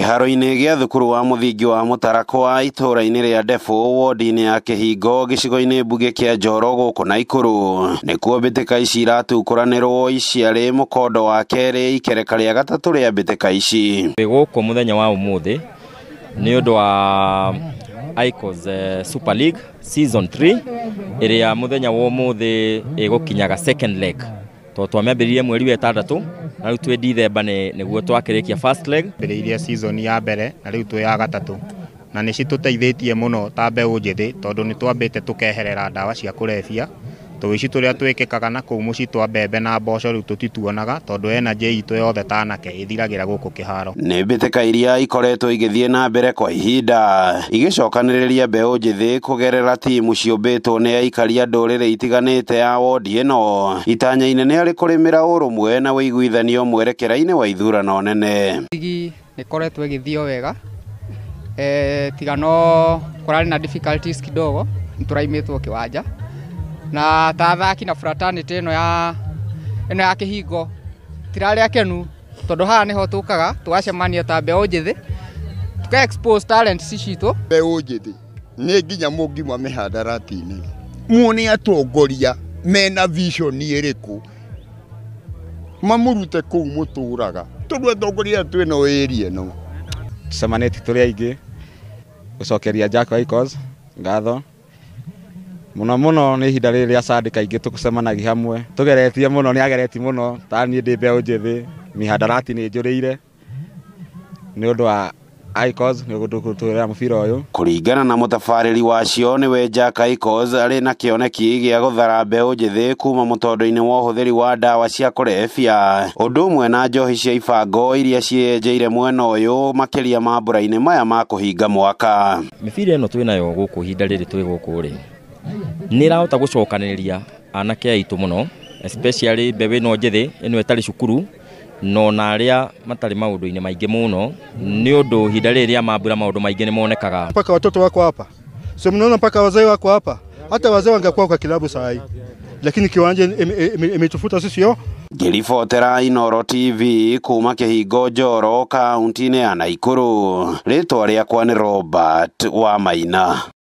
Kĩharo-inĩ gĩa thukuru wa mũthingi wa Mũtarakwa itũũra-inĩ rĩa Ndebũ wodi-inĩ ya Kĩhingo gĩcigo-inĩ mbunge kĩa Njoro gũkũ Naikuru nĩkuo mbĩtĩka ici iratukũranĩrwo iciarĩ mũkondo wa kerĩ ikereka rĩa gatatũ rĩa mbĩtĩka ici. Gũkũ mũthenya wa ũmũthĩ nĩ ũndũ wa Icons Super League Season 3 ĩrĩa mũthenya wa ũmũthĩ ĩgũkinyaga second leg. Twamĩambĩrĩirie mweri wa ĩtandatũ na rĩu twĩ December nĩguo twakĩrĩkia first leg. Mbĩrĩirie season ya mbere na rĩu twĩ ya gatatũ na nĩ citũteithĩtie mũno ta mbeũ njĩthĩ tondũ nĩ twambĩte tũkeherera ndawa cia kũrebia. Tũici tũrĩa twĩkĩkaga na kũu mũciĩ twa mbembe na mboco rĩu tũtituonaga tondũ energy itũ yothe ta anake ĩthiragĩra gũkũ kĩharo. Nĩ mbĩtĩka iria ikoretwo igĩthiĩ na mbere kwa ihinda igĩcokanĩrĩria mbeũ njĩthĩ kũgerera timu ciũmbĩtwo nĩ aikari a ndũrĩrĩ itiganĩte ya wodi ĩno itanya inene arĩ kũrĩmĩra ũrũmwe na ũiguithanio mwerekera-inĩ wa ithurano nene. Ligi ĩkoretwo ĩgĩthio wega tigano kũrarĩ na difficulties kidogo tũraimĩtwo kĩwanja na ta athaki na fraternity ĩno ya Kĩhingo tirarĩ akenu tondũ haha nĩho tũkaga tũgacemania ta mbeũ njĩthĩ tuka expose talents citũ. Mbeũ njĩthĩ nĩ nginya mũngiuma mĩhandarati-inĩ muone atongoria mena vision ĩrĩkũ mamũrute kũu mũtũraga tondũ atongoria twĩna area ĩno. Tucemanĩtie tũrĩ aingĩ gũcokeria Jack Icons ngatho muno nĩ ihinda rĩrĩ rĩa Sunday kaingĩ tũkucemanagia hamwe tũgeretie mũno nĩ ageretie mũno ta niĩ ndĩ mbeũ njĩthĩ mihandarati nĩ njũrĩire nĩ ũndũ wa Icons nĩ gũtũtũrĩra mũbira ũyũ. Kũringana na mũtabarĩri wacio nĩwe Jack Icons arĩ na kĩoneki gĩa gũthara mbeũ njĩthĩ kuma mũtondo-inĩ wa ũhũthĩri wa ndawa cia kũrebia ũndũ ũmwe na njohi cia ibango iria cienjeire mwena ũyũ makĩria mambũra-inĩ maya ma kũhinga mwaka. Mĩbira ĩno twĩnayo gũkũ ihinda rĩrĩ twĩ gũkũ rĩ nĩ ĩrahota gũcokanĩrĩria anake aitũ mũno especially mbeũ ĩno njĩthĩ ĩno ĩtarĩ cukuru no na arĩa matarĩ maũndũ-inĩ maingĩ mũno nĩ ũndũ ihinda rĩrĩ rĩa mambura maũndũ maingĩ nĩ monekaga. Mpaka watoto wako hapa, so mnaona mpaka wazee wako hapa, hata wazee wangekuwa kwa kilabu saa hii lakini kiwanja imetufuta sisi yo. Ngĩribotera Inooro TV kuma Kĩhingo Njoro kaunti-inĩ ya Naikuru, rĩtwa rĩakwa nĩ Robert Wamaina.